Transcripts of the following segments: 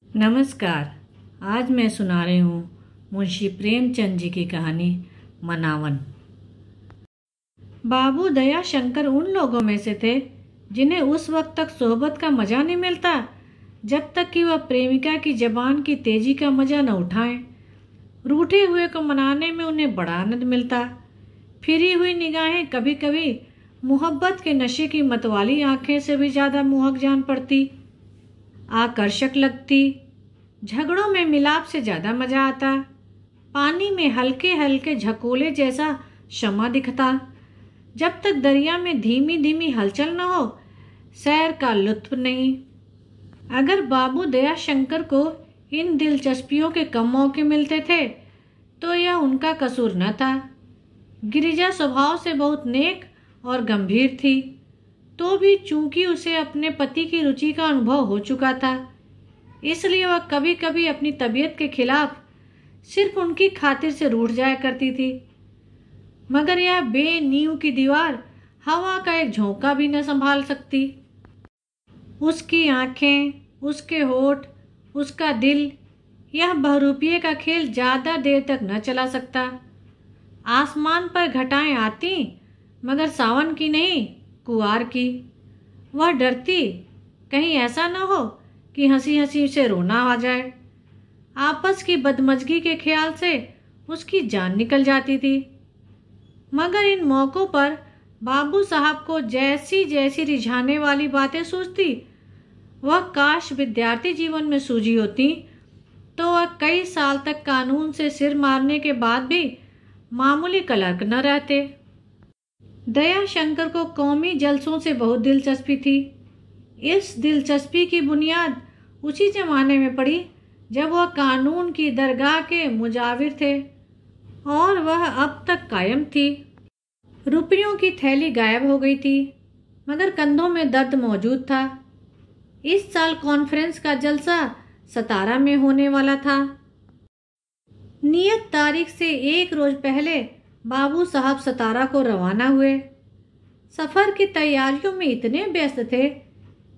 नमस्कार। आज मैं सुना रही हूँ मुंशी प्रेमचंद जी की कहानी मनावन। बाबू दया शंकर उन लोगों में से थे जिन्हें उस वक्त तक सोहबत का मजा नहीं मिलता जब तक कि वह प्रेमिका की जबान की तेजी का मजा न उठाएं। रूठे हुए को मनाने में उन्हें बड़ा आनंद मिलता। फिरी हुई निगाहें कभी कभी मोहब्बत के नशे की मतवाली आंखें से भी ज्यादा मोहक जान पड़ती, आकर्षक लगती। झगड़ों में मिलाप से ज़्यादा मज़ा आता। पानी में हल्के हल्के झकोले जैसा शमा दिखता। जब तक दरिया में धीमी धीमी हलचल न हो, सैर का लुत्फ नहीं। अगर बाबू दया शंकर को इन दिलचस्पियों के कम मौके मिलते थे तो यह उनका कसूर न था। गिरिजा स्वभाव से बहुत नेक और गंभीर थी, तो भी चूंकि उसे अपने पति की रुचि का अनुभव हो चुका था, इसलिए वह कभी कभी अपनी तबीयत के खिलाफ सिर्फ उनकी खातिर से रूठ जाया करती थी। मगर यह बेनींव की दीवार हवा का एक झोंका भी न संभाल सकती। उसकी आंखें, उसके होठ, उसका दिल, यह बहरूपिये का खेल ज्यादा देर तक न चला सकता। आसमान पर घटाएं आती, मगर सावन की नहीं, कुआर की। वह डरती कहीं ऐसा न हो कि हंसी हंसी से रोना आ जाए। आपस की बदमजगी के ख्याल से उसकी जान निकल जाती थी। मगर इन मौक़ों पर बाबू साहब को जैसी जैसी रिझाने वाली बातें सूझती, वह काश विद्यार्थी जीवन में सूझी होती तो वह कई साल तक कानून से सिर मारने के बाद भी मामूली क्लर्क न रहते। दया शंकर को कौमी जलसों से बहुत दिलचस्पी थी। इस दिलचस्पी की बुनियाद उसी जमाने में पड़ी जब वह कानून की दरगाह के मुजाविर थे, और वह अब तक कायम थी। रुपयों की थैली गायब हो गई थी, मगर कंधों में दर्द मौजूद था। इस साल कॉन्फ्रेंस का जलसा सतारा में होने वाला था। नियत तारीख से एक रोज पहले बाबू साहब सतारा को रवाना हुए। सफर की तैयारियों में इतने व्यस्त थे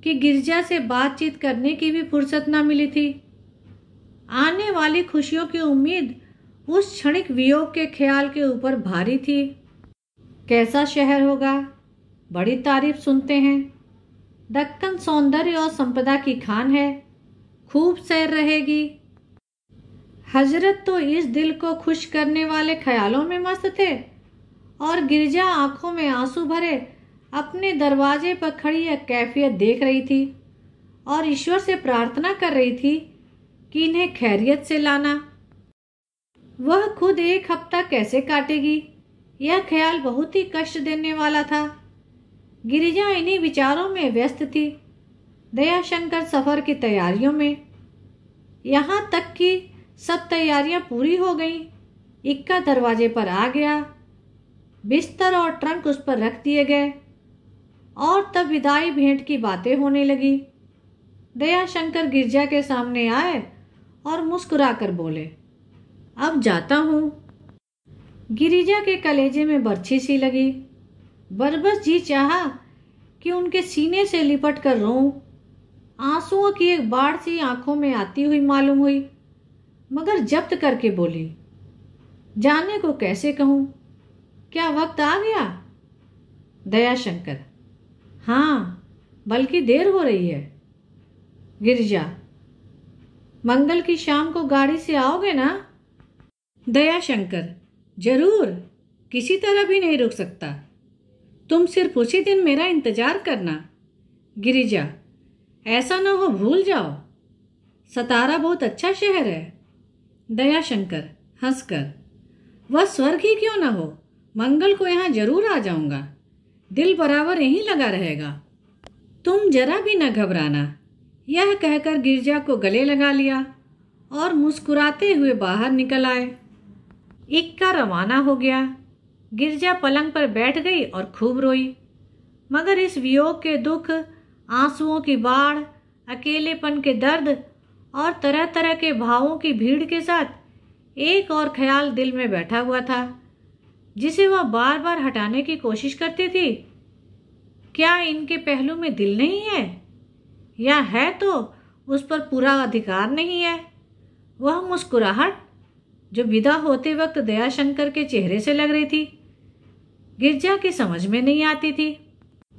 कि गिरजा से बातचीत करने की भी फुर्सत न मिली थी। आने वाली खुशियों की उम्मीद उस क्षणिक वियोग के ख्याल के ऊपर भारी थी। कैसा शहर होगा, बड़ी तारीफ सुनते हैं। दक्कन सौंदर्य और संपदा की खान है, खूब सैर रहेगी। हजरत तो इस दिल को खुश करने वाले ख्यालों में मस्त थे, और गिरजा आंखों में आंसू भरे अपने दरवाजे पर खड़ी यह कैफियत देख रही थी और ईश्वर से प्रार्थना कर रही थी कि इन्हें खैरियत से लाना। वह खुद एक हफ्ता कैसे काटेगी, यह ख्याल बहुत ही कष्ट देने वाला था। गिरिजा इन्हीं विचारों में व्यस्त थी, दया शंकर सफर की तैयारियों में। यहाँ तक कि सब तैयारियां पूरी हो गईं। इक्का दरवाजे पर आ गया। बिस्तर और ट्रंक उस पर रख दिए गए, और तब विदाई भेंट की बातें होने लगी। दया शंकर गिरजा के सामने आए और मुस्कुराकर बोले, अब जाता हूँ। गिरिजा के कलेजे में बर्छी सी लगी। बरबस जी चाहा कि उनके सीने से लिपट कर रोऊं। आंसुओं की एक बाढ़ सी आंखों में आती हुई मालूम हुई, मगर जब्त करके बोली, जाने को कैसे कहूं, क्या वक्त आ गया? दया शंकर, हाँ, बल्कि देर हो रही है। गिरिजा, मंगल की शाम को गाड़ी से आओगे ना? दया शंकर, जरूर, किसी तरह भी नहीं रुक सकता। तुम सिर्फ उसी दिन मेरा इंतजार करना। गिरिजा, ऐसा ना हो भूल जाओ। सतारा बहुत अच्छा शहर है। दया शंकर हंसकर, वह स्वर्ग ही क्यों ना हो, मंगल को यहाँ जरूर आ जाऊंगा। दिल बराबर यहीं लगा रहेगा। तुम जरा भी न घबराना। यह कहकर गिरजा को गले लगा लिया और मुस्कुराते हुए बाहर निकल आए। इक्का रवाना हो गया। गिरजा पलंग पर बैठ गई और खूब रोई, मगर इस वियोग के दुख, आंसुओं की बाढ़, अकेलेपन के दर्द और तरह तरह के भावों की भीड़ के साथ एक और ख्याल दिल में बैठा हुआ था, जिसे वह बार बार हटाने की कोशिश करती थी। क्या इनके पहलू में दिल नहीं है, या है तो उस पर पूरा अधिकार नहीं है? वह मुस्कुराहट जो विदा होते वक्त दयाशंकर के चेहरे से लग रही थी, गिरजा की समझ में नहीं आती थी।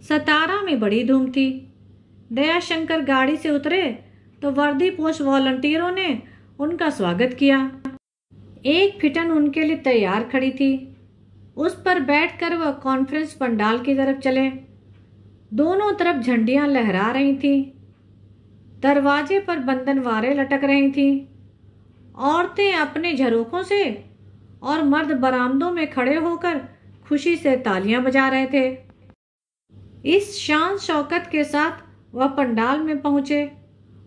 सतारा में बड़ी धूम थी। दयाशंकर गाड़ी से उतरे तो वर्दीपोश वॉलंटियरों ने उनका स्वागत किया। एक फिटन उनके लिए तैयार खड़ी थी। उस पर बैठकर वह कॉन्फ्रेंस पंडाल की तरफ चले। दोनों तरफ झंडियां लहरा रही थीं। दरवाजे पर बंधनवारें लटक रही थीं। औरतें अपने झरोखों से और मर्द बरामदों में खड़े होकर खुशी से तालियां बजा रहे थे। इस शान शौकत के साथ वह पंडाल में पहुंचे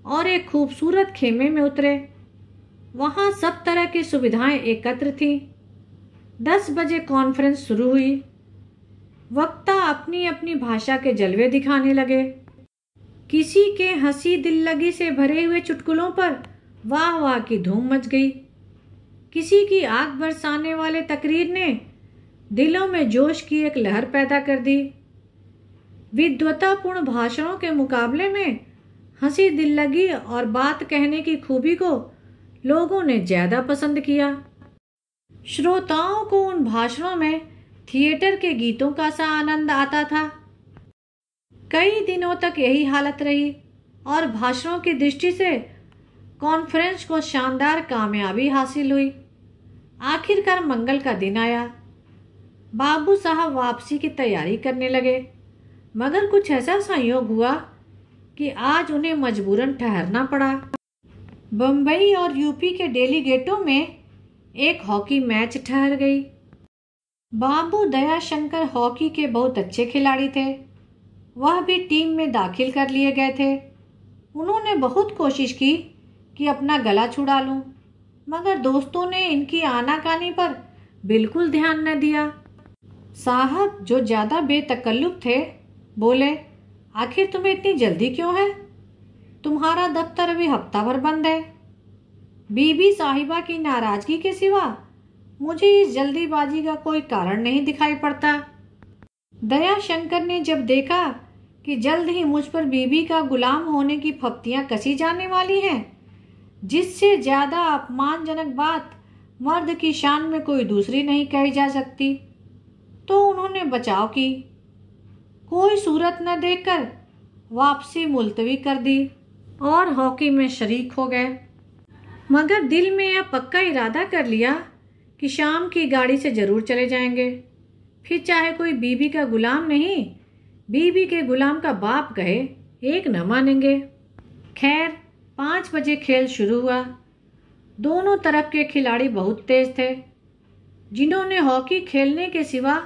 और एक खूबसूरत खेमे में उतरे। वहां सब तरह की सुविधाएं एकत्र थीं। 10 बजे कॉन्फ्रेंस शुरू हुई। वक्ता अपनी अपनी भाषा के जलवे दिखाने लगे। किसी के हंसी दिल्लगी से भरे हुए चुटकुलों पर वाह वाह की धूम मच गई। किसी की आग बरसाने वाले तकरीर ने दिलों में जोश की एक लहर पैदा कर दी। विद्वतापूर्ण भाषणों के मुकाबले में हंसी दिल्लगी और बात कहने की खूबी को लोगों ने ज्यादा पसंद किया। श्रोताओं को उन भाषणों में थिएटर के गीतों का सा आनंद आता था। कई दिनों तक यही हालत रही और भाषणों की दृष्टि से कॉन्फ्रेंस को शानदार कामयाबी हासिल हुई। आखिरकार मंगल का दिन आया। बाबू साहब वापसी की तैयारी करने लगे, मगर कुछ ऐसा संयोग हुआ कि आज उन्हें मजबूरन ठहरना पड़ा। बम्बई और यूपी के डेलीगेटों में एक हॉकी मैच ठहर गई। बाबू दयाशंकर हॉकी के बहुत अच्छे खिलाड़ी थे। वह भी टीम में दाखिल कर लिए गए थे। उन्होंने बहुत कोशिश की कि अपना गला छुड़ा लूं, मगर दोस्तों ने इनकी आनाकानी पर बिल्कुल ध्यान न दिया। साहब, जो ज़्यादा बेतकल्लुफ थे, बोले, आखिर तुम्हें इतनी जल्दी क्यों है? तुम्हारा दफ्तर अभी हफ्ता भर बंद है। बीबी साहिबा की नाराजगी के सिवा मुझे इस जल्दीबाजी का कोई कारण नहीं दिखाई पड़ता। दयाशंकर ने जब देखा कि जल्द ही मुझ पर बीबी का गुलाम होने की फप्तियां कसी जाने वाली हैं, जिससे ज्यादा अपमानजनक बात मर्द की शान में कोई दूसरी नहीं कही जा सकती, तो उन्होंने बचाव की। कोई सूरत न देखकर वापसी मुलतवी कर दी और हॉकी में शरीक हो गए। मगर दिल में यह पक्का इरादा कर लिया कि शाम की गाड़ी से जरूर चले जाएंगे, फिर चाहे कोई बीबी का गुलाम नहीं, बीबी के गुलाम का बाप कहे, एक न मानेंगे। खैर, 5 बजे खेल शुरू हुआ। दोनों तरफ के खिलाड़ी बहुत तेज थे, जिन्होंने हॉकी खेलने के सिवा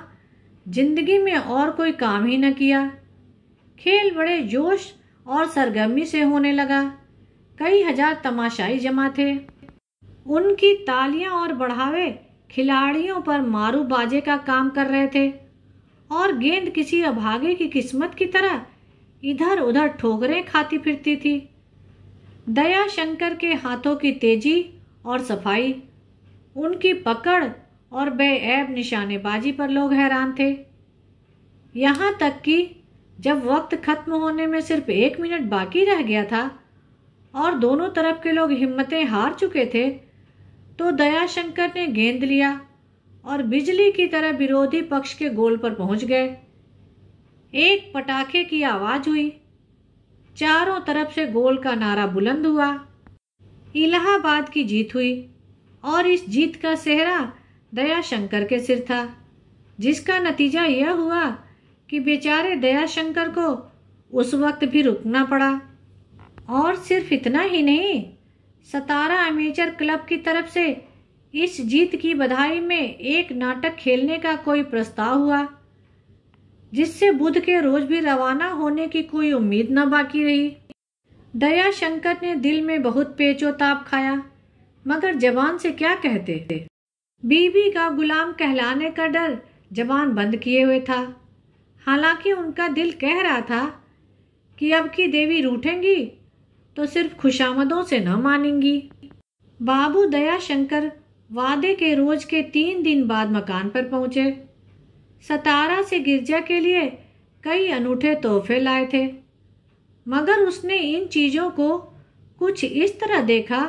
जिंदगी में और कोई काम ही न किया। खेल बड़े जोश और सरगर्मी से होने लगा। कई हजार तमाशाई जमा थे। उनकी तालियां और बढ़ावे खिलाड़ियों पर मारू बाजे का काम कर रहे थे और गेंद किसी अभागे की किस्मत की तरह इधर उधर ठोकरें खाती फिरती थी। दयाशंकर के हाथों की तेजी और सफाई, उनकी पकड़ और बेऐब निशानेबाजी पर लोग हैरान थे। यहाँ तक कि जब वक्त खत्म होने में सिर्फ 1 मिनट बाकी रह गया था और दोनों तरफ के लोग हिम्मतें हार चुके थे, तो दयाशंकर ने गेंद लिया और बिजली की तरह विरोधी पक्ष के गोल पर पहुंच गए। एक पटाखे की आवाज हुई। चारों तरफ से गोल का नारा बुलंद हुआ। इलाहाबाद की जीत हुई और इस जीत का सेहरा दयाशंकर के सिर था, जिसका नतीजा यह हुआ कि बेचारे दयाशंकर को उस वक्त भी रुकना पड़ा। और सिर्फ इतना ही नहीं, सतारा अमेचर क्लब की तरफ से इस जीत की बधाई में एक नाटक खेलने का कोई प्रस्ताव हुआ, जिससे बुध के रोज भी रवाना होने की कोई उम्मीद न बाकी रही। दयाशंकर ने दिल में बहुत पेचोताप खाया, मगर जबान से क्या कहते थे। बीबी का गुलाम कहलाने का डर जबान बंद किए हुए था। हालांकि उनका दिल कह रहा था कि अब की देवी रूठेंगी तो सिर्फ खुशामदों से न मानेंगी। बाबू दयाशंकर वादे के रोज के 3 दिन बाद मकान पर पहुंचे। सतारा से गिरजा के लिए कई अनूठे तोहफे लाए थे, मगर उसने इन चीजों को कुछ इस तरह देखा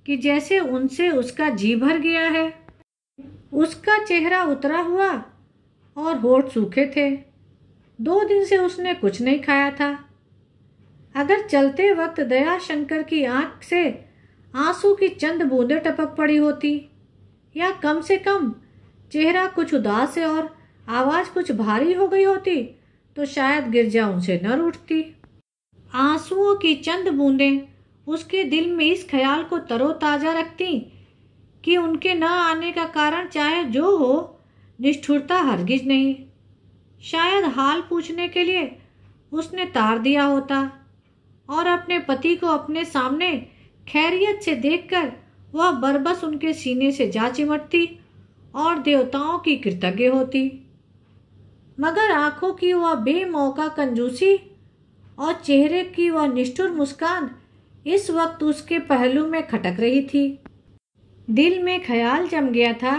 कि जैसे उनसे उसका जी भर गया है। उसका चेहरा उतरा हुआ और होठ सूखे थे। 2 दिन से उसने कुछ नहीं खाया था। अगर चलते वक्त दयाशंकर की आंख से आंसू की चंद बूंदें टपक पड़ी होती, या कम से कम चेहरा कुछ उदास है और आवाज कुछ भारी हो गई होती, तो शायद गिरजा उनसे न रूठती। आंसुओं की चंद बूंदें उसके दिल में इस ख्याल को तरोताजा रखती कि उनके न आने का कारण चाहे जो हो, निष्ठुरता हरगिज नहीं। शायद हाल पूछने के लिए उसने तार दिया होता और अपने पति को अपने सामने खैरियत से देखकर वह बरबस उनके सीने से जा चिमटती और देवताओं की कृतज्ञ होती। मगर आंखों की वह बेमौका कंजूसी और चेहरे की वह निष्ठुर मुस्कान इस वक्त उसके पहलू में खटक रही थी। दिल में ख्याल जम गया था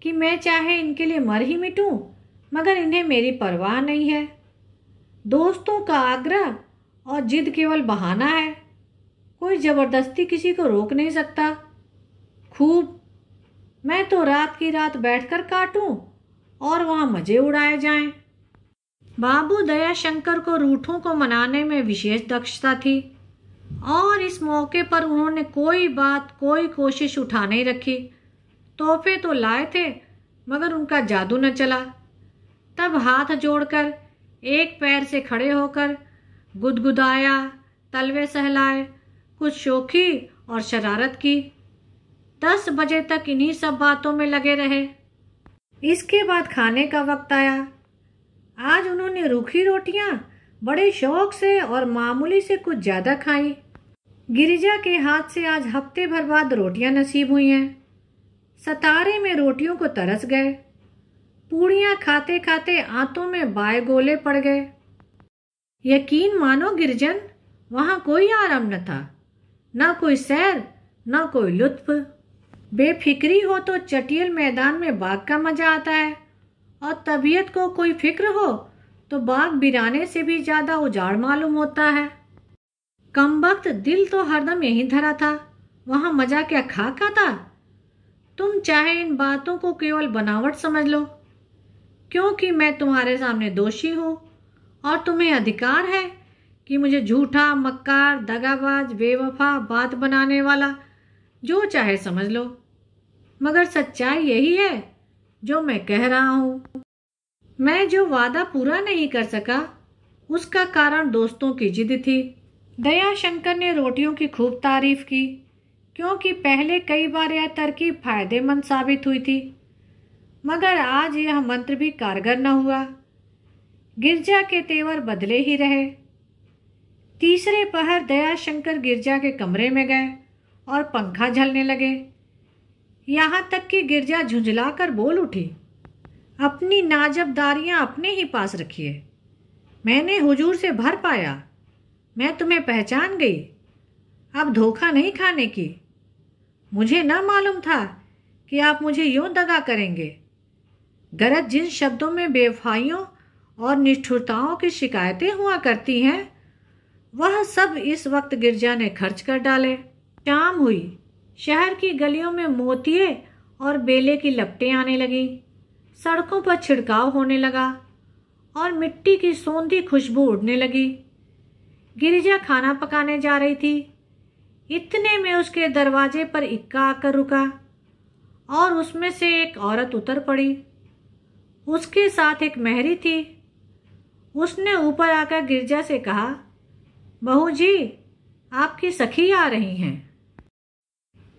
कि मैं चाहे इनके लिए मर ही मिटूं, मगर इन्हें मेरी परवाह नहीं है। दोस्तों का आग्रह और जिद केवल बहाना है। कोई जबरदस्ती किसी को रोक नहीं सकता। खूब, मैं तो रात की रात बैठकर काटूं और वहां मजे उड़ाए जाएं। बाबू दयाशंकर को रूठों को मनाने में विशेष दक्षता थी और इस मौके पर उन्होंने कोई बात, कोई कोशिश उठा नहीं रखी। तोहफे तो लाए थे, मगर उनका जादू न चला। तब हाथ जोड़कर, एक पैर से खड़े होकर गुदगुदाया, तलवे सहलाए, कुछ शोखी और शरारत की। 10 बजे तक इन्हीं सब बातों में लगे रहे। इसके बाद खाने का वक्त आया। आज उन्होंने रूखी रोटियां बड़े शौक से और मामूली से कुछ ज्यादा खाई। गिरिजा के हाथ से आज हफ्ते भर बाद रोटियां नसीब हुई हैं। सतारे में रोटियों को तरस गए। पूड़ियां खाते खाते आंतों में बाय गोले पड़ गए। यकीन मानो गिरजन, वहां कोई आराम न था, न कोई सैर, न कोई लुत्फ। बेफिक्री हो तो चटियल मैदान में बाग का मजा आता है, और तबीयत को कोई फिक्र हो तो बाग बिराने से भी ज्यादा उजाड़ मालूम होता है। कमबख्त दिल तो हरदम यहीं धरा था, वहां मजा क्या खाका था। तुम चाहे इन बातों को केवल बनावट समझ लो, क्योंकि मैं तुम्हारे सामने दोषी हूं और तुम्हें अधिकार है कि मुझे झूठा, मक्कार, दगाबाज, बेवफा, बात बनाने वाला जो चाहे समझ लो। मगर सच्चाई यही है जो मैं कह रहा हूं। मैं जो वादा पूरा नहीं कर सका, उसका कारण दोस्तों की जिद थी। दयाशंकर ने रोटियों की खूब तारीफ की, क्योंकि पहले कई बार यह तरकीब फायदेमंद साबित हुई थी, मगर आज यह मंत्र भी कारगर न हुआ। गिरजा के तेवर बदले ही रहे। तीसरे पहर दयाशंकर गिरजा के कमरे में गए और पंखा झलने लगे। यहाँ तक कि गिरजा झुंझलाकर बोल उठी, अपनी नाजबदारियां अपने ही पास रखिए। मैंने हुजूर से भर पाया, मैं तुम्हें पहचान गई। अब धोखा नहीं खाने की। मुझे न मालूम था कि आप मुझे यूं दगा करेंगे। गरज जिन शब्दों में बेवफाइयों और निष्ठुरताओं की शिकायतें हुआ करती हैं, वह सब इस वक्त गिरजा ने खर्च कर डाले। शाम हुई। शहर की गलियों में मोतिये और बेले की लपटें आने लगी। सड़कों पर छिड़काव होने लगा और मिट्टी की सौंधी खुशबू उड़ने लगी। गिरिजा खाना पकाने जा रही थी। इतने में उसके दरवाजे पर इक्का आकर रुका और उसमें से एक औरत उतर पड़ी। उसके साथ एक महरी थी। उसने ऊपर आकर गिरजा से कहा, बहू जी, आपकी सखी आ रही हैं।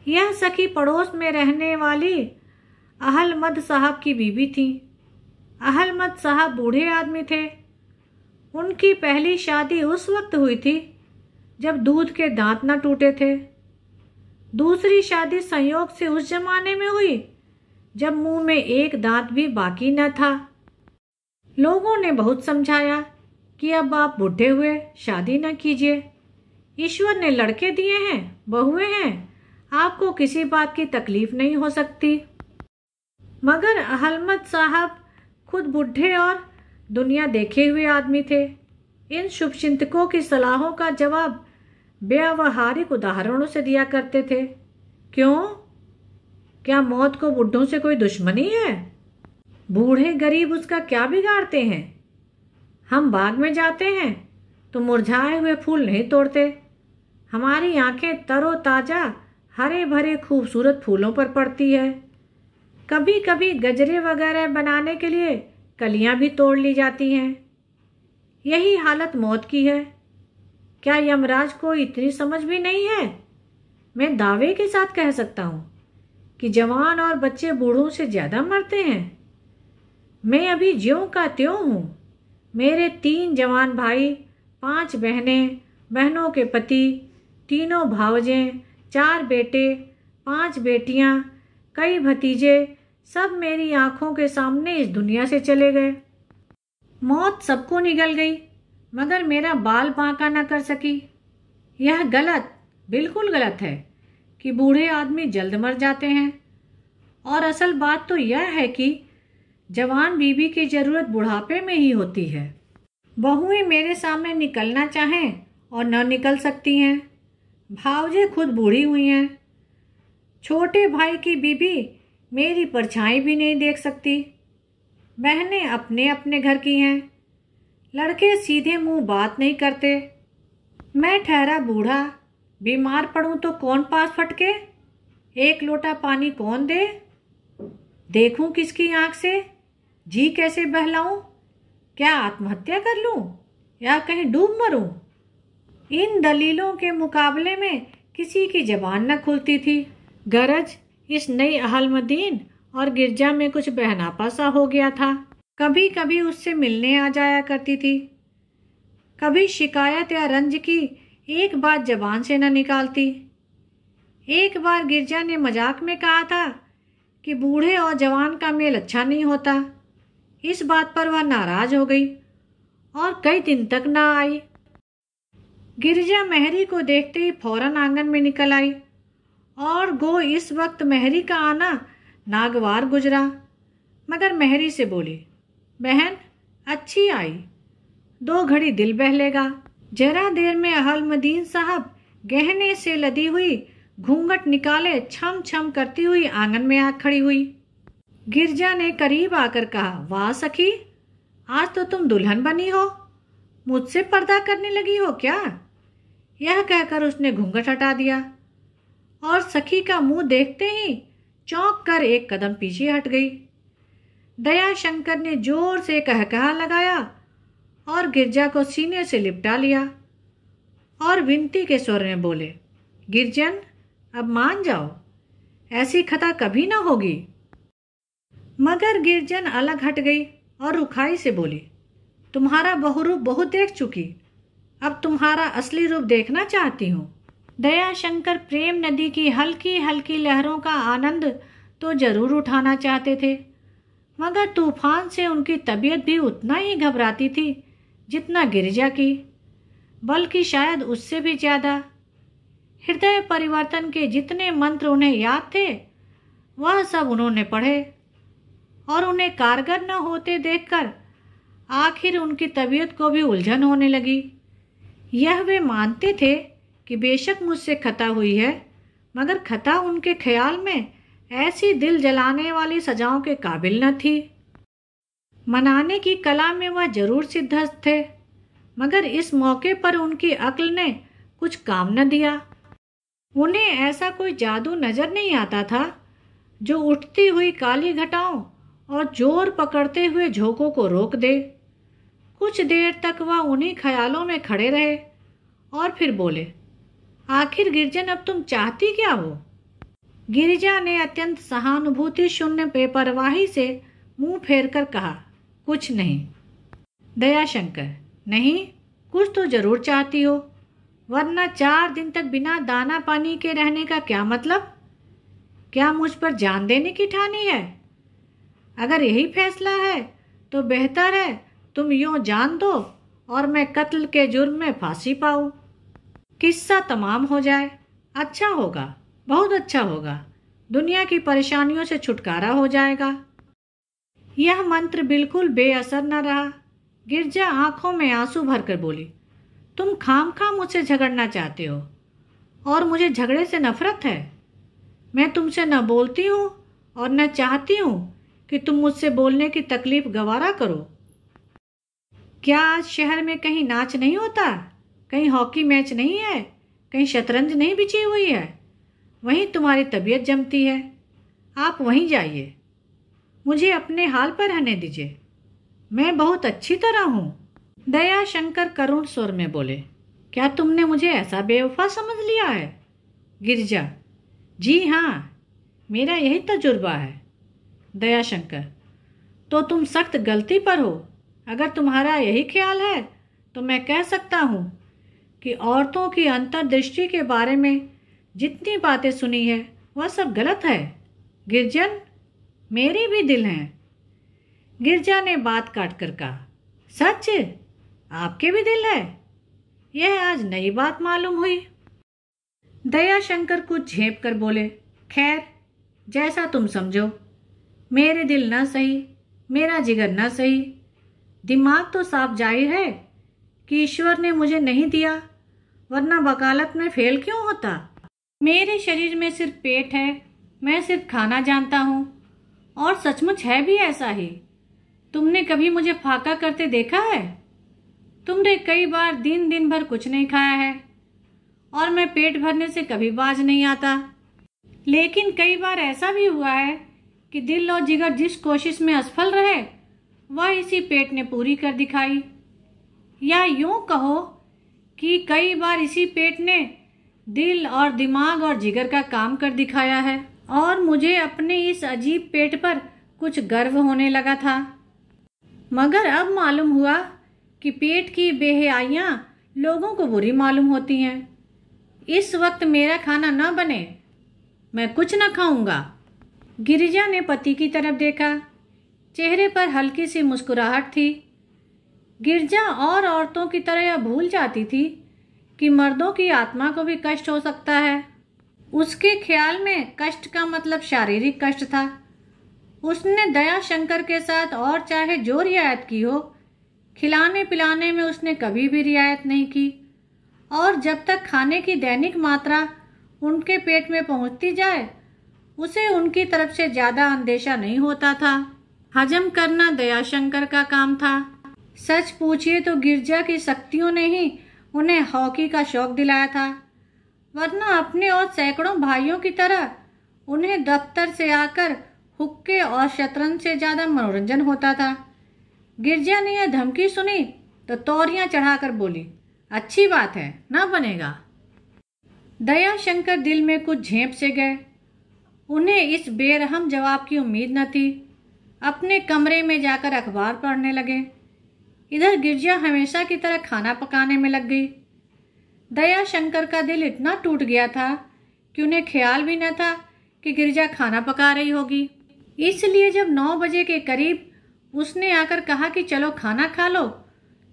यह सखी पड़ोस में रहने वाली अहलमद साहब की बीवी थी। अहलमद साहब बूढ़े आदमी थे। उनकी पहली शादी उस वक्त हुई थी जब दूध के दांत न टूटे थे। दूसरी शादी संयोग से उस जमाने में हुई जब मुंह में एक दांत भी बाकी न था। लोगों ने बहुत समझाया कि अब आप बूढ़े हुए शादी न कीजिए। ईश्वर ने लड़के दिए हैं, बहुएं हैं, आपको किसी बात की तकलीफ नहीं हो सकती। मगर अहलमद साहब खुद बूढ़े और दुनिया देखे हुए आदमी थे। इन शुभचिंतकों की सलाहों का जवाब व्यावहारिक उदाहरणों से दिया करते थे। क्यों? क्या मौत को बुढ़ों से कोई दुश्मनी है? बूढ़े गरीब उसका क्या बिगाड़ते हैं? हम बाग में जाते हैं तो मुरझाए हुए फूल नहीं तोड़ते। हमारी आंखें तरोताजा हरे भरे खूबसूरत फूलों पर पड़ती है। कभी कभी गजरे वगैरह बनाने के लिए कलियां भी तोड़ ली जाती हैं। यही हालत मौत की है। क्या यमराज को इतनी समझ भी नहीं है? मैं दावे के साथ कह सकता हूं कि जवान और बच्चे बूढ़ों से ज्यादा मरते हैं। मैं अभी ज्यों का त्यों हूं। मेरे 3 जवान भाई, 5 बहनें, बहनों के पति, तीनों भावजें, 4 बेटे, 5 बेटियां, कई भतीजे, सब मेरी आंखों के सामने इस दुनिया से चले गए। मौत सबको निगल गई, मगर मेरा बाल बांका न कर सकी। यह गलत, बिल्कुल गलत है कि बूढ़े आदमी जल्द मर जाते हैं। और असल बात तो यह है कि जवान बीवी की जरूरत बुढ़ापे में ही होती है। बहुएं मेरे सामने निकलना चाहें और न निकल सकती हैं। भावजे खुद बूढ़ी हुई हैं। छोटे भाई की बीबी मेरी परछाई भी नहीं देख सकती। बहनें अपने अपने घर की हैं। लड़के सीधे मुंह बात नहीं करते। मैं ठहरा बूढ़ा, बीमार पड़ूं तो कौन पास फटके? एक लोटा पानी कौन दे? देखूं किसकी आंख से? जी कैसे बहलाऊं? क्या आत्महत्या कर लूं या कहीं डूब मरूं? इन दलीलों के मुकाबले में किसी की जबान न खुलती थी। गरज इस नई अहलमदीन और गिरजा में कुछ बहनापा सा हो गया था। कभी कभी उससे मिलने आ जाया करती थी। कभी शिकायत या रंज की एक बात जबान से न निकालती। एक बार गिरजा ने मजाक में कहा था कि बूढ़े और जवान का मेल अच्छा नहीं होता। इस बात पर वह नाराज हो गई और कई दिन तक ना आई। गिरजा मेहरी को देखते ही फौरन आंगन में निकल आई और गो इस वक्त मेहरी का आना नागवार गुजरा। मगर मेहरी से बोली, बहन अच्छी आई, 2 घड़ी दिल बहलेगा। जरा देर में अहलमदीन साहब गहने से लदी हुई घूंघट निकाले छम छम करती हुई आंगन में आ खड़ी हुई। गिरजा ने करीब आकर कहा, वाह सखी, आज तो तुम दुल्हन बनी हो। मुझसे पर्दा करने लगी हो क्या? यह कहकर उसने घूंघट हटा दिया और सखी का मुंह देखते ही चौंक कर एक कदम पीछे हट गई। दयाशंकर ने जोर से कहकहा लगाया और गिरजा को सीने से लिपटा लिया और विनती के स्वर में बोले, गिरजन अब मान जाओ, ऐसी खता कभी ना होगी। मगर गिरजन अलग हट गई और रुखाई से बोली, तुम्हारा बहुरूप बहुत देख चुकी, अब तुम्हारा असली रूप देखना चाहती हूँ। दयाशंकर प्रेम नदी की हल्की हल्की लहरों का आनंद तो जरूर उठाना चाहते थे, मगर तूफान से उनकी तबीयत भी उतना ही घबराती थी जितना गिरजा की, बल्कि शायद उससे भी ज़्यादा। हृदय परिवर्तन के जितने मंत्र उन्हें याद थे वह सब उन्होंने पढ़े और उन्हें कारगर न होते देखकर आखिर उनकी तबीयत को भी उलझन होने लगी। यह वे मानते थे कि बेशक मुझसे खता हुई है, मगर खता उनके ख्याल में ऐसी दिल जलाने वाली सजाओं के काबिल न थी। मनाने की कला में वह जरूर सिद्धहस्त थे, मगर इस मौके पर उनकी अक्ल ने कुछ काम न दिया। उन्हें ऐसा कोई जादू नजर नहीं आता था जो उठती हुई काली घटाओं और जोर पकड़ते हुए झोंकों को रोक दे। कुछ देर तक वह उन्हीं ख्यालों में खड़े रहे और फिर बोले, आखिर गिरजन अब तुम चाहती क्या हो? गिरिजा ने अत्यंत सहानुभूति शून्य बेपरवाही से मुंह फेरकर कहा, कुछ नहीं। दयाशंकर, नहीं, कुछ तो जरूर चाहती हो, वरना 4 दिन तक बिना दाना पानी के रहने का क्या मतलब? क्या मुझ पर जान देने की ठानी है? अगर यही फैसला है तो बेहतर है तुम यूं जान दो और मैं कत्ल के जुर्म में फांसी पाऊं। किस्सा तमाम हो जाए। अच्छा होगा, बहुत अच्छा होगा। दुनिया की परेशानियों से छुटकारा हो जाएगा। यह मंत्र बिल्कुल बेअसर न रहा। गिरजा आंखों में आंसू भरकर बोली, तुम खामखा मुझसे झगड़ना चाहते हो। और मुझे झगड़े से नफरत है। मैं तुमसे न बोलती हूँ और न चाहती हूँ कि तुम मुझसे बोलने की तकलीफ गवारा करो। क्या आज शहर में कहीं नाच नहीं होता? कहीं हॉकी मैच नहीं है? कहीं शतरंज नहीं बिछी हुई है? वहीं तुम्हारी तबीयत जमती है। आप वहीं जाइए। मुझे अपने हाल पर रहने दीजिए। मैं बहुत अच्छी तरह हूँ। दयाशंकर करुण स्वर में बोले। क्या तुमने मुझे ऐसा बेवफा समझ लिया है? गिरिजा। जी हाँ, मेरा यही तजुर्बा है। दयाशंकर। तो तुम सख्त गलती पर हो। अगर तुम्हारा यही ख्याल है तो मैं कह सकता हूँ कि औरतों की अंतर्दृष्टि के बारे में जितनी बातें सुनी है वह सब गलत है। गिरजन, मेरी भी दिल हैं। गिरजा ने बात काट कर कहा। सच? आपके भी दिल है? यह आज नई बात मालूम हुई। दयाशंकर कुछ झेप कर बोले। खैर, जैसा तुम समझो। मेरे दिल ना सही, मेरा जिगर ना सही, दिमाग तो साफ जाहिर है कि ईश्वर ने मुझे नहीं दिया, वरना वकालत में फेल क्यों होता। मेरे शरीर में सिर्फ पेट है, मैं सिर्फ खाना जानता हूँ, और सचमुच है भी ऐसा ही। तुमने कभी मुझे फाका करते देखा है? तुमने कई बार दिन भर कुछ नहीं खाया है, और मैं पेट भरने से कभी बाज नहीं आता। लेकिन कई बार ऐसा भी हुआ है कि दिल और जिगर जिस कोशिश में असफल रहे वह इसी पेट ने पूरी कर दिखाई। या यूं कहो कि कई बार इसी पेट ने दिल और दिमाग और जिगर का काम कर दिखाया है, और मुझे अपने इस अजीब पेट पर कुछ गर्व होने लगा था। मगर अब मालूम हुआ कि पेट की बेहयाइयाँ लोगों को बुरी मालूम होती हैं। इस वक्त मेरा खाना न बने, मैं कुछ न खाऊंगा। गिरिजा ने पति की तरफ देखा। चेहरे पर हल्की सी मुस्कुराहट थी। गिरिजा और औरतों की तरह यह भूल जाती थी कि मर्दों की आत्मा को भी कष्ट हो सकता है। उसके ख्याल में कष्ट का मतलब शारीरिक कष्ट था। उसने दयाशंकर के साथ और चाहे जो रियायत की हो, खिलाने पिलाने में उसने कभी भी रियायत नहीं की, और जब तक खाने की दैनिक मात्रा उनके पेट में पहुंचती जाए उसे उनकी तरफ से ज़्यादा अंदेशा नहीं होता था। हजम करना दयाशंकर का काम था। सच पूछिए तो गिरजा की शक्तियों ने ही उन्हें हॉकी का शौक दिलाया था, वरना अपने और सैकड़ों भाइयों की तरह उन्हें दफ्तर से आकर हुक्के और शतरंज से ज़्यादा मनोरंजन होता था। गिरजा ने यह धमकी सुनी तो तौरियां चढ़ाकर बोली, अच्छी बात है, ना बनेगा। दयाशंकर दिल में कुछ झेप से गए। उन्हें इस बेरहम जवाब की उम्मीद न थी। अपने कमरे में जाकर अखबार पढ़ने लगे। इधर गिरजा हमेशा की तरह खाना पकाने में लग गई। दयाशंकर का दिल इतना टूट गया था कि उन्हें ख्याल भी न था कि गिरजा खाना पका रही होगी। इसलिए जब 9 बजे के करीब उसने आकर कहा कि चलो खाना खा लो,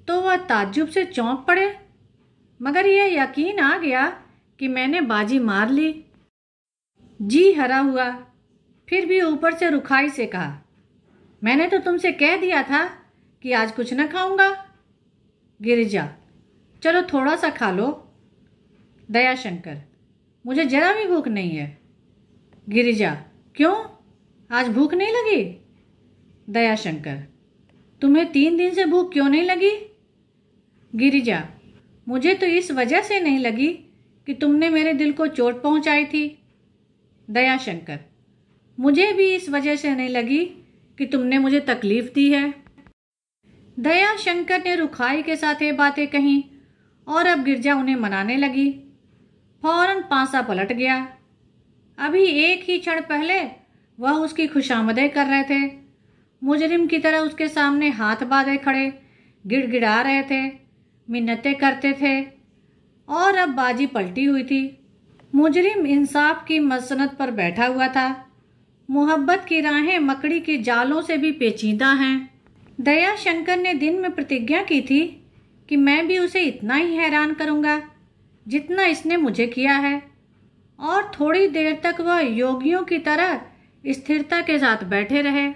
तो वह ताज्जुब से चौंक पड़े। मगर यह यकीन आ गया कि मैंने बाजी मार ली। जी हरा हुआ, फिर भी ऊपर से रुखाई से कहा, मैंने तो तुमसे कह दिया था कि आज कुछ न खाऊंगा। गिरिजा, चलो थोड़ा सा खा लो। दयाशंकर, मुझे जरा भी भूख नहीं है। गिरिजा, क्यों, आज भूख नहीं लगी? दयाशंकर, तुम्हें 3 दिन से भूख क्यों नहीं लगी? गिरिजा, मुझे तो इस वजह से नहीं लगी कि तुमने मेरे दिल को चोट पहुंचाई थी। दयाशंकर, मुझे भी इस वजह से नहीं लगी कि तुमने मुझे तकलीफ दी है। दयाशंकर ने रुखाई के साथ ये बातें कहीं, और अब गिरजा उन्हें मनाने लगी। फौरन पांसा पलट गया। अभी एक ही क्षण पहले वह उसकी खुशामदें कर रहे थे, मुजरिम की तरह उसके सामने हाथ बांधे खड़े गिड़गिड़ा रहे थे, मिन्नतें करते थे, और अब बाजी पलटी हुई थी। मुजरिम इंसाफ की मसनद पर बैठा हुआ था। मोहब्बत की राहें मकड़ी के जालों से भी पेचीदा हैं। दयाशंकर ने दिन में प्रतिज्ञा की थी कि मैं भी उसे इतना ही हैरान करूंगा जितना इसने मुझे किया है, और थोड़ी देर तक वह योगियों की तरह स्थिरता के साथ बैठे रहे।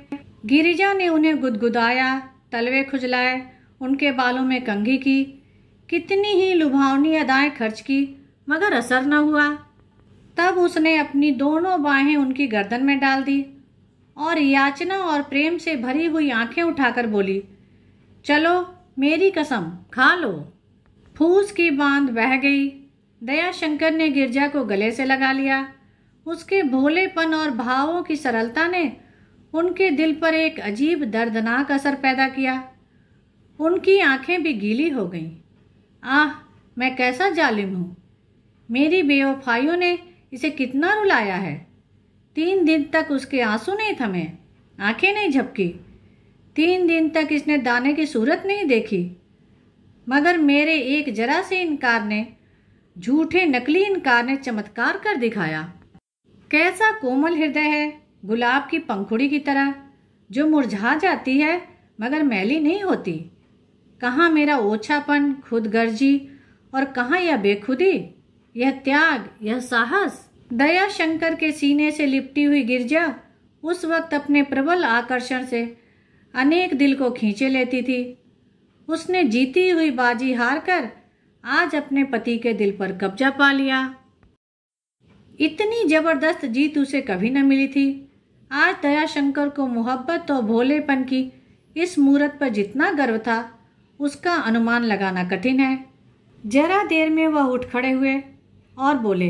गिरिजा ने उन्हें गुदगुदाया, तलवे खुजलाए, उनके बालों में कंघी की, कितनी ही लुभावनी अदाएं खर्च की, मगर असर न हुआ। तब उसने अपनी दोनों बाहें उनकी गर्दन में डाल दी और याचना और प्रेम से भरी हुई आंखें उठाकर बोली, चलो मेरी कसम खा लो। फूस की बांध बह गई। दयाशंकर ने गिरजा को गले से लगा लिया। उसके भोलेपन और भावों की सरलता ने उनके दिल पर एक अजीब दर्दनाक असर पैदा किया। उनकी आंखें भी गीली हो गईं। आह, मैं कैसा जालिम हूँ। मेरी बेवफाइयों ने इसे कितना रुलाया है। 3 दिन तक उसके आंसू नहीं थमे, आंखें नहीं झपकी। 3 दिन तक इसने दाने की सूरत नहीं देखी। मगर मेरे एक जरा से इनकार ने, झूठे नकली इनकार ने चमत्कार कर दिखाया। कैसा कोमल हृदय है, गुलाब की पंखुड़ी की तरह, जो मुरझा जाती है मगर मैली नहीं होती। कहाँ मेरा ओछापन, खुदगर्जी, और कहाँ यह बेखुदी, यह त्याग, यह साहस। दयाशंकर के सीने से लिपटी हुई गिरजा उस वक्त अपने प्रबल आकर्षण से अनेक दिल को खींचे लेती थी। उसने जीती हुई बाजी हारकर आज अपने पति के दिल पर कब्जा पा लिया। इतनी जबरदस्त जीत उसे कभी न मिली थी। आज दयाशंकर को मोहब्बत और भोलेपन की इस मूरत पर जितना गर्व था, उसका अनुमान लगाना कठिन है। जरा देर में वह उठ खड़े हुए और बोले,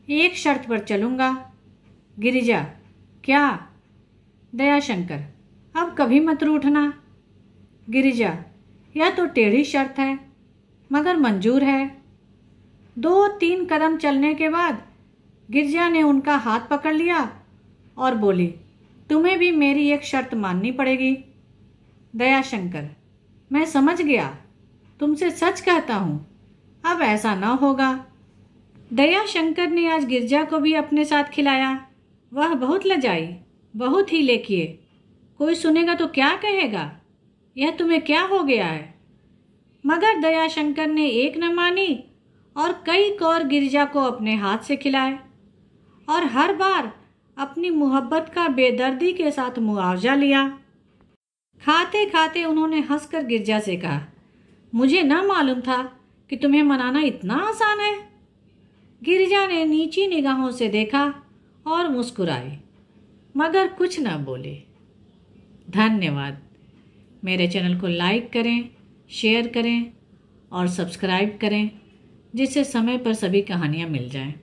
एक शर्त पर चलूंगा। गिरिजा, क्या? दयाशंकर, अब कभी मत रूठना। गिरिजा, यह तो टेढ़ी शर्त है मगर मंजूर है। 2-3 कदम चलने के बाद गिरजा ने उनका हाथ पकड़ लिया और बोली, तुम्हें भी मेरी एक शर्त माननी पड़ेगी। दयाशंकर, मैं समझ गया, तुमसे सच कहता हूँ, अब ऐसा न होगा। दयाशंकर ने आज गिरजा को भी अपने साथ खिलाया। वह बहुत लजाई, बहुत ही लेकिए। कोई सुनेगा तो क्या कहेगा, यह तुम्हें क्या हो गया है। मगर दयाशंकर ने एक न मानी और कई कौर गिरजा को अपने हाथ से खिलाए और हर बार अपनी मोहब्बत का बेदर्दी के साथ मुआवजा लिया। खाते खाते उन्होंने हंसकर गिरजा से कहा, मुझे न मालूम था कि तुम्हें मनाना इतना आसान है। गिरजा ने नीची निगाहों से देखा और मुस्कुराई, मगर कुछ न बोले। धन्यवाद। मेरे चैनल को लाइक करें, शेयर करें और सब्सक्राइब करें, जिससे समय पर सभी कहानियाँ मिल जाएं।